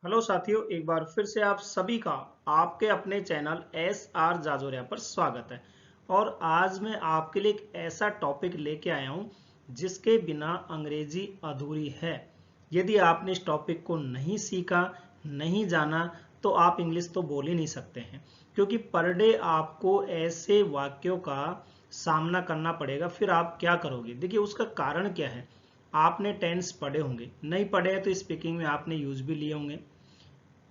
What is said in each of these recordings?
Hello साथियों, एक बार फिर से आप सभी का आपके अपने चैनल SR जाजोरिया पर स्वागत है। और आज मैं आपके लिए एक ऐसा टॉपिक लेके आया हूं जिसके बिना अंग्रेजी अधूरी है। यदि आपने इस टॉपिक को नहीं सीखा, नहीं जाना, तो आप इंग्लिश तो बोल ही नहीं सकते हैं, क्योंकि पर डे आपको ऐसे वाक्यों का सामना करना पड़ेगा। फिर आप क्या करोगे? देखिए, उसका कारण क्या है। आपने टेंस पढ़े होंगे, नहीं पढ़े हैं तो स्पीकिंग में आपने यूज भी लिए होंगे।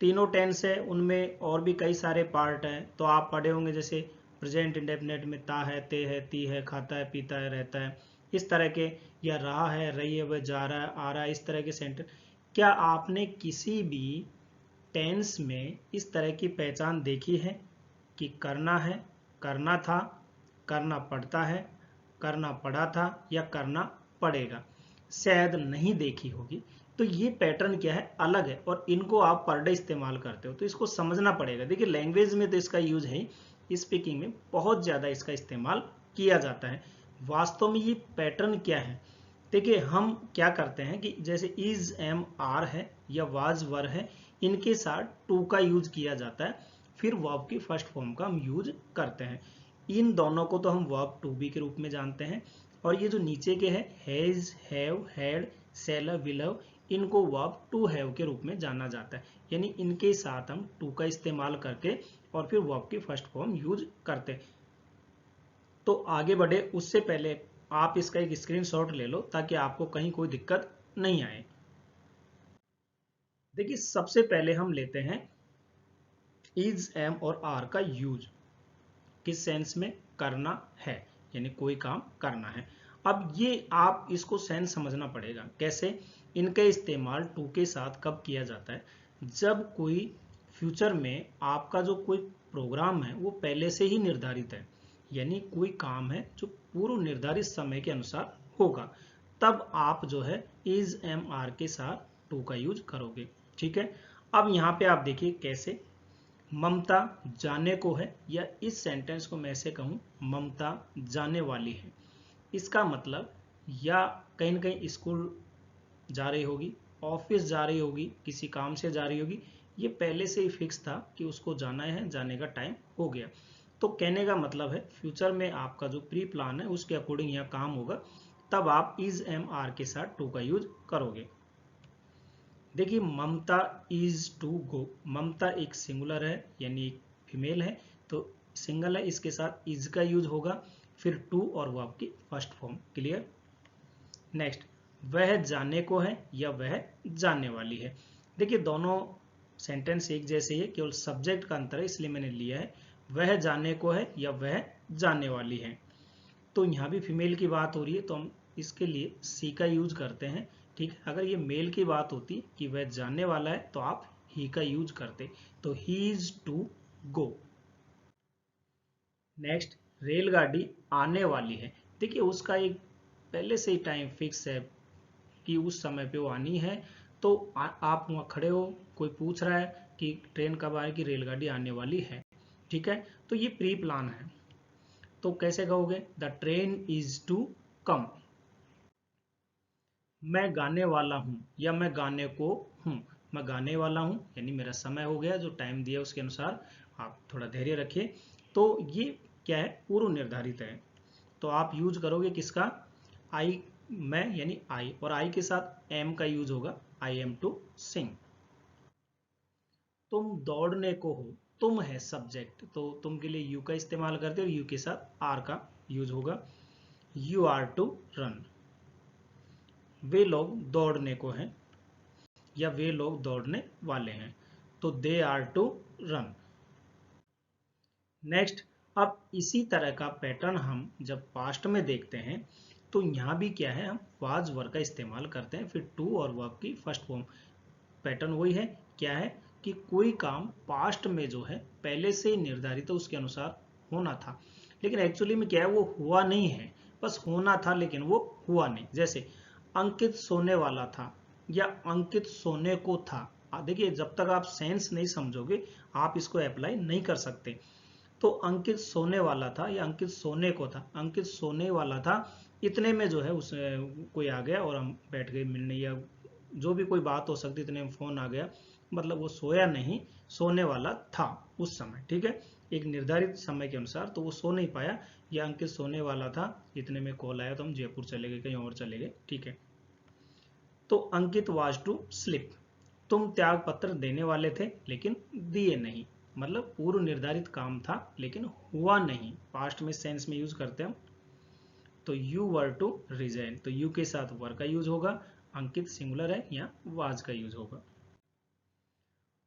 तीनों टेंस है, उनमें और भी कई सारे पार्ट हैं, तो आप पढ़े होंगे। जैसे प्रेजेंट इंडेफिनेट में ता है, ते है, ती है, खाता है, पीता है, रहता है, इस तरह के, या रहा है, रही है, वह जा रहा है, आ रहा है, इस तरह के सेंटेंस। क्या आपने किसी भी टेंस में इस तरह की पहचान देखी है कि करना है, करना था, करना पड़ता है, करना पड़ा था, या करना पड़ेगा? शायद नहीं देखी होगी। तो ये पैटर्न क्या है, अलग है, और इनको आप पर डे इस्तेमाल करते हो, तो इसको समझना पड़ेगा। देखिए, लैंग्वेज में तो इसका यूज है, स्पीकिंग में बहुत ज़्यादा इसका इस्तेमाल किया जाता है। वास्तव में ये पैटर्न क्या है? देखिए, हम क्या करते हैं कि जैसे इज एम आर है या वाज वर है, इनके साथ टू का यूज किया जाता है, फिर वर्ब की फर्स्ट फॉर्म का हम यूज करते हैं। इन दोनों को तो हम वर्ब टू बी के रूप में जानते हैं। और ये जो नीचे के हैं, has, have, had, shall, will have, इनको वर्ब टू हैव के रूप में जाना जाता है। यानी इनके साथ हम टू का इस्तेमाल करके और फिर वर्ब की फर्स्ट फॉर्म यूज करते हैं। तो आगे बढ़े उससे पहले आप इसका एक स्क्रीनशॉट ले लो, ताकि आपको कहीं कोई दिक्कत नहीं आए। देखिए, सबसे पहले हम लेते हैं इज, एम और आर का यूज। किस सेंस में? करना है, यानी कोई काम करना है। अब ये आप इसको सेंस समझना पड़ेगा। कैसे? इनका इस्तेमाल टू के साथ कब किया जाता है? जब कोई फ्यूचर में आपका जो कोई प्रोग्राम है वो पहले से ही निर्धारित है, यानी कोई काम है जो पूर्व निर्धारित समय के अनुसार होगा, तब आप जो है इज एम आर के साथ टू का यूज करोगे। ठीक है। अब यहाँ पे आप देखिए कैसे। ममता जाने को है, या इस सेंटेंस को मैं ऐसे कहूं, ममता जाने वाली है। इसका मतलब, या कहीं ना कहीं स्कूल जा रही होगी, ऑफिस जा रही होगी, किसी काम से जा रही होगी, ये पहले से ही फिक्स था कि उसको जाना है, जाने का टाइम हो गया। तो कहने का मतलब है, फ्यूचर में आपका जो प्री प्लान है उसके अकॉर्डिंग यहाँ काम होगा, तब आप इज एम आर के साथ टू का यूज करोगे। देखिए, ममता इज टू गो। ममता एक सिंगुलर है, यानी एक फीमेल है, तो सिंगल है, इसके साथ इज का यूज होगा, फिर टू और वर्ब की फर्स्ट फॉर्म। क्लियर? नेक्स्ट, वह जाने को है या वह जाने वाली है। देखिए, दोनों सेंटेंस एक जैसे ही है, केवल सब्जेक्ट का अंतर है, इसलिए मैंने लिया है। वह जाने को है या वह जाने वाली है। तो यहाँ भी फीमेल की बात हो रही है, तो हम इसके लिए सी का यूज करते हैं। ठीक है। अगर ये मेल की बात होती कि वह जाने वाला है, तो आप ही का यूज करते, तो he is to go. Next, रेलगाड़ी आने वाली है। देखिए, उसका एक पहले से ही टाइम फिक्स है कि उस समय पे वो आनी है। तो आप वहाँ खड़े हो, कोई पूछ रहा है कि ट्रेन कब आएगी, रेलगाड़ी आने वाली है। ठीक है। तो ये प्री प्लान है। तो कैसे कहोगे? The train is to come. मैं गाने वाला हूँ या मैं गाने को हूँ। मैं गाने वाला हूँ यानी मेरा समय हो गया, जो टाइम दिया उसके अनुसार आप थोड़ा धैर्य रखिए। तो ये क्या है? पूर्व निर्धारित है। तो आप यूज करोगे किसका? आई, मैं यानी आई, और आई के साथ एम का यूज होगा, आई एम टू सिंग। तुम दौड़ने को हो, तुम है सब्जेक्ट, तो तुम के लिए यू का इस्तेमाल करते हो, यू के साथ आर का यूज होगा। You are to run. वे लोग दौड़ने को हैं या वे लोग दौड़ने वाले हैं, तो they are to run. Next, अब इसी तरह का पैटर्न हम जब पास्ट में देखते हैं, तो यहाँ भी क्या है, हम वाज वर का इस्तेमाल करते हैं, फिर टू और वर्ब की फर्स्ट फॉर्म। पैटर्न वही है। क्या है कि कोई काम पास्ट में जो है पहले से ही निर्धारित है, उसके अनुसार होना था, लेकिन एक्चुअली में क्या है, वो हुआ नहीं है। बस होना था लेकिन वो हुआ नहीं। जैसे अंकित सोने वाला था या अंकित सोने को था। देखिए, जब तक आप सेंस नहीं समझोगे, आप इसको अप्लाई नहीं कर सकते। तो अंकित सोने वाला था या अंकित सोने को था, अंकित सोने वाला था, इतने में जो है उस कोई आ गया और हम बैठ गए मिलने या जो भी कोई बात हो सकती, इतने में फोन आ गया, मतलब वो सोया नहीं, सोने वाला था उस समय, ठीक है, एक निर्धारित समय के अनुसार, तो वो सो नहीं पाया, या अंकित सोने वाला था, इतने में कॉल आया तो हम जयपुर चले गए, कहीं और चले गए, ठीक है। तो अंकित वाज टू स्लिप, तुम त्याग पत्र देने वाले थे लेकिन दिए नहीं, मतलब पूर्व निर्धारित काम था लेकिन हुआ नहीं, पास्ट में सेंस में यूज करते हैं। तो यू वर टू रिजाइन, तो यू के साथ वर का यूज होगा, अंकित सिंगुलर है, या वाज का यूज होगा।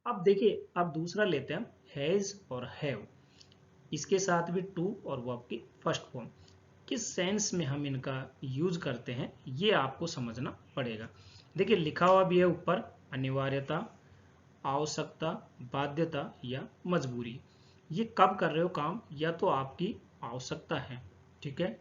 अब देखिए, अब दूसरा लेते हैं हैज और हैव, इसके साथ भी टू और वर्ब की फर्स्ट फॉर्म, किस सेंस में हम इनका यूज करते हैं ये आपको समझना पड़ेगा। देखिए लिखा हुआ भी है ऊपर, अनिवार्यता, आवश्यकता, बाध्यता या मजबूरी। ये कब कर रहे हो काम, या तो आपकी आवश्यकता है, ठीक है,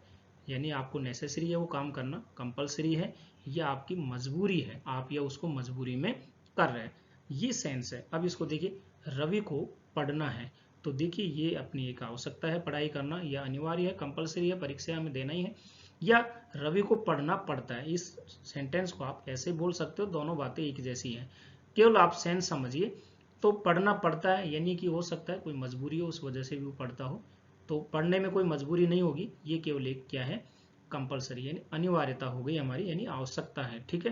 यानी आपको नेसेसरी है वो काम करना, कंपलसरी है, या आपकी मजबूरी है, आप या उसको मजबूरी में कर रहे हैं, ये सेंस है। अब इसको देखिए, रवि को पढ़ना है, तो देखिए ये अपनी एक आवश्यकता है पढ़ाई करना, या अनिवार्य है, कंपलसरी है, परीक्षा में देना ही है, या रवि को पढ़ना पड़ता है। इस सेंटेंस को आप ऐसे बोल सकते हो, दोनों बातें एक जैसी हैं, केवल आप सेंस समझिए। तो पढ़ना पड़ता है यानी कि हो सकता है कोई मजबूरी हो, उस वजह से भी वो पढ़ता हो, तो पढ़ने में कोई मजबूरी नहीं होगी, ये केवल एक क्या है, कंपलसरी, यानी अनिवार्यता हो गई हमारी, यानी आवश्यकता है, ठीक है।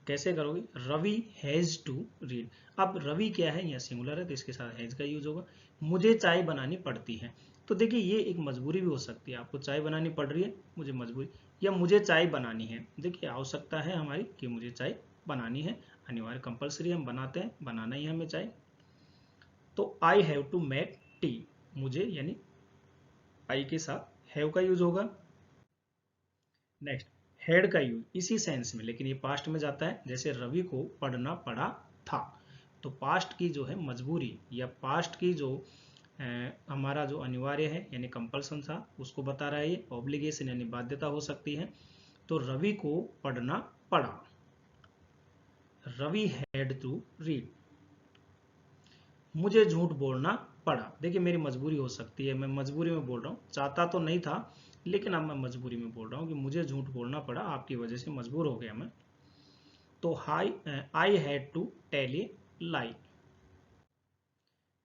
कैसे करोगे, रवि हैज टू रीड, अब रवि क्या है, या सिंगुलर है तो इसके साथ हैज का यूज होगा। मुझे चाय बनानी पड़ती है, तो देखिए ये एक मजबूरी भी हो सकती है, आपको चाय बनानी पड़ रही है, मुझे मजबूरी, या मुझे चाय बनानी है, देखिए आवश्यकता है हमारी कि मुझे चाय बनानी है, अनिवार्य कंपलसरी हम बनाते हैं, बनाना ही हमें चाय। तो I have to make tea, मुझे यानी आई के साथ हैव का यूज होगा। नेक्स्ट, हैड का यूज इसी सेंस में, लेकिन ये पास्ट में जाता है, जैसे रवि को पढ़ना पड़ा था, तो पास्ट की जो है मजबूरी, या पास्ट की जो हमारा जो अनिवार्य है यानी कंपल्सन था उसको बता रहा है, ये ऑब्लिगेशन यानी बाध्यता हो सकती है। तो रवि को पढ़ना पड़ा, रवि हैड टू रीड, मुझे झूठ बोलना पड़ा, देखिए मेरी मजबूरी हो सकती है, मैं मजबूरी में बोल रहा हूँ, चाहता तो नहीं था लेकिन अब मैं मजबूरी में बोल रहा हूँ कि मुझे झूठ बोलना पड़ा, आपकी वजह से मजबूर हो गया मैं। तो I had to tell a lie.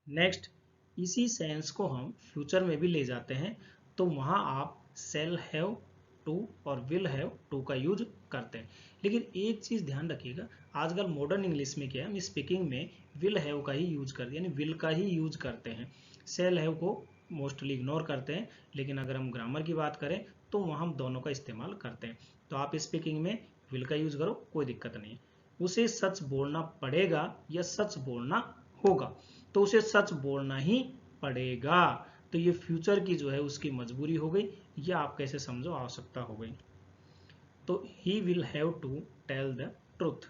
Next, इसी सेंस को हम फ्यूचर में भी ले जाते हैं, तो वहां आप सेल हैव टू और विल हैव टू का यूज करते हैं, लेकिन एक चीज ध्यान रखिएगा, आजकल मॉडर्न इंग्लिश में क्या है, हम स्पीकिंग में विल हैव का ही यूज करते हैं, यानी विल का ही यूज करते हैं, सेल हैव को मोस्टली इग्नोर करते हैं, लेकिन अगर हम ग्रामर की बात करें तो वहां हम दोनों का इस्तेमाल करते हैं। तो आप स्पीकिंग में विल का यूज करो, कोई दिक्कत नहीं है। उसे सच बोलना पड़ेगा या सच बोलना होगा, तो उसे सच बोलना ही पड़ेगा, तो ये फ्यूचर की जो है उसकी मजबूरी हो गई, या आप कैसे समझो आवश्यकता हो गई। तो he will have to tell the truth,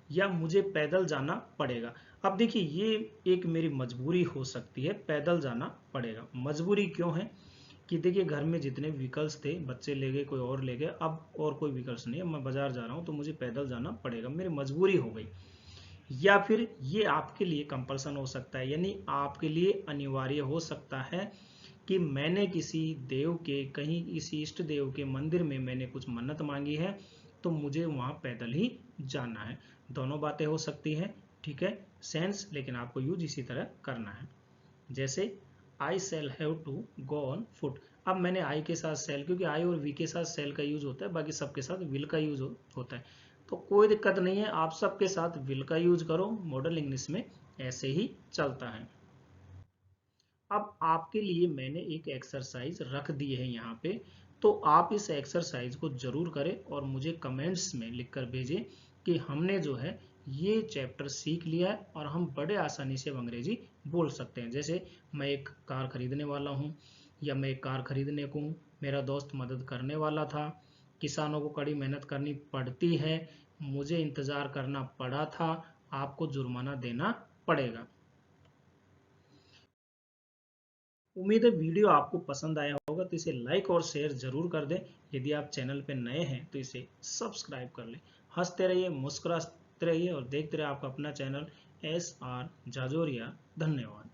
या मुझे पैदल जाना पड़ेगा। अब देखिए ये एक मेरी मजबूरी हो सकती है, पैदल जाना पड़ेगा, मजबूरी क्यों है कि देखिए घर में जितने व्हीकल्स थे, बच्चे ले गए, कोई और ले गए, अब और कोई व्हीकल्स नहीं है, मैं बाजार जा रहा हूं तो मुझे पैदल जाना पड़ेगा, मेरी मजबूरी हो गई। या फिर ये आपके लिए कंपल्सन हो सकता है, यानी आपके लिए अनिवार्य हो सकता है कि मैंने किसी देव के, कहीं किसी इष्ट देव के मंदिर में मैंने कुछ मन्नत मांगी है, तो मुझे वहां पैदल ही जाना है, दोनों बातें हो सकती हैं, ठीक है, सेंस, लेकिन आपको यूज इसी तरह करना है। जैसे I shall have to go on foot, अब मैंने आई के साथ सेल, क्योंकि आई और वी के साथ सेल का यूज होता है, बाकी सबके साथ विल का यूज होता है, तो कोई दिक्कत नहीं है, आप सबके साथ विल का यूज करो, मॉडर्न इंग्लिश में ऐसे ही चलता है। अब आपके लिए मैंने एक एक्सरसाइज रख दी है यहाँ पे, तो आप इस एक्सरसाइज को जरूर करें और मुझे कमेंट्स में लिखकर भेजें कि हमने जो है ये चैप्टर सीख लिया है और हम बड़े आसानी से अंग्रेजी बोल सकते हैं। जैसे मैं एक कार खरीदने वाला हूँ, या मैं एक कार खरीदने को हूँ, मेरा दोस्त मदद करने वाला था, किसानों को कड़ी मेहनत करनी पड़ती है, मुझे इंतजार करना पड़ा था, आपको जुर्माना देना पड़ेगा। उम्मीद है वीडियो आपको पसंद आया होगा, तो इसे लाइक और शेयर जरूर कर दें। यदि आप चैनल पर नए हैं तो इसे सब्सक्राइब कर लें। हंसते रहिए, मुस्कुराते रहिए और देखते रहिए आपका अपना चैनल SR जाजोरिया। धन्यवाद।